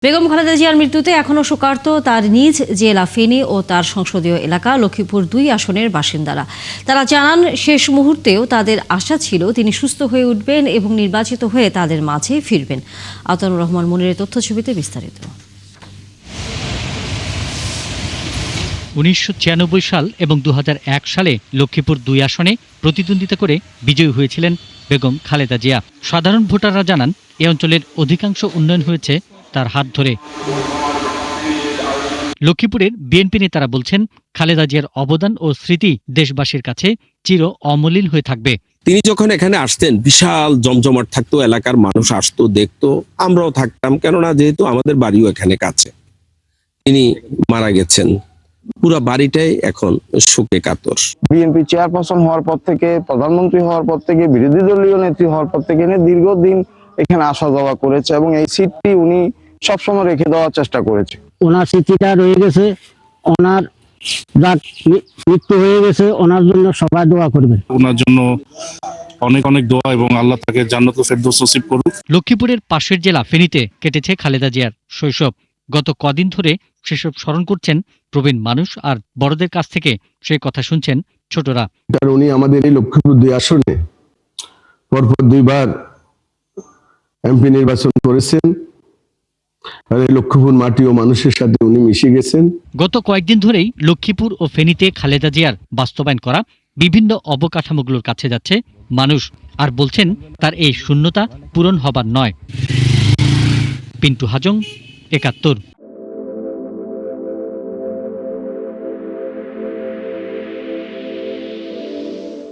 বেগম খালেদা জিয়ার মৃত্যুতে এখনও শোকার্ত তার নিজ জেলা ফেনী ও তার সংসদীয় এলাকা লক্ষ্মীপুর 2 আসনের বাসিন্দারা। তারা জানান, শেষ মুহূর্তেও তাদের আশা ছিল তিনি সুস্থ হয়ে উঠবেন এবং নির্বাচিত হয়ে তাদের মাঝে ফিরবেন। আতানুর রহমান মনিরের তথ্যছবিতে বিস্তারিত। 1996 সাল এবং 2001 সালে লক্ষ্মীপুর 2 আসনে প্রতিদ্বন্দ্বিতা করে বিজয়ী হয়েছিলেন বেগম খালেদা জিয়া। সাধারণ ভোটাররা জানান, এ অঞ্চলের অধিকাংশ উন্নয়ন হয়েছে তার হাত ধরে। লক্ষ্মীপুরের বিএনপি নেতারা বলছেন, খালেদা জিয়ার অবদান ও স্মৃতি দেশবাসীর কাছে চির অমলিন হয়ে থাকবে। তিনি যখন এখানে আসতেন বিশাল জমজমাট থাকতো, এলাকার মানুষ আসতো, দেখতো, আমরাও থাকতাম, কেননা যেহেতু আমাদের বাড়িও এখানে কাছে। তিনি মারা গেছেন, পুরো বাড়িটাই এখন শোকে কাতর। বিএনপি চেয়ারপারসন হওয়ার পর থেকে, প্রধানমন্ত্রী হওয়ার পর থেকে, বিরোধী দলীয় নেত্রী হওয়ার পর থেকে দীর্ঘদিন এখানে আসা যাওয়া করেছে এবং এই সিটটি উনি সবসময় রেখে দেওয়ার চেষ্টা করেছে। ওনার স্মৃতিটা রয়ে গেছে, ওনার মৃত্যু হয়ে গেছে, ওনার জন্য সবাই দোয়া করবেন। ওনার জন্য অনেক অনেক দোয়া এবং আল্লাহ তাকে জান্নাতুল ফেরদৌস নসিব করুক। লক্ষ্মীপুরের পাশের জেলা ফেনীতে কেটেছে খালেদা জিয়ার শৈশব। গত কদিন ধরে সেসব স্মরণ করছেন প্রবীণ মানুষ, আর বড়দের কাছ থেকে সেই কথা শুনছেন ছোটরা। উনি আমাদের এই লক্ষ্মীপুর 2 আসনে পরপর 2 বার এমপি নির্বাচন করেছেন। আর এই লক্ষ্মীপুর মাটি ও মানুষের সাথে উনি মিশে গেছেন। গত কয়েকদিন ধরেই লক্ষ্মীপুর ও ফেনীতে খালেদা জিয়ার বাস্তবায়ন করা বিভিন্ন অবকাঠামোগুলোর কাছে যাচ্ছে মানুষ, আর বলছেন তার এই শূন্যতা পূরণ হবার নয়। পিন্টু হাজং, 71।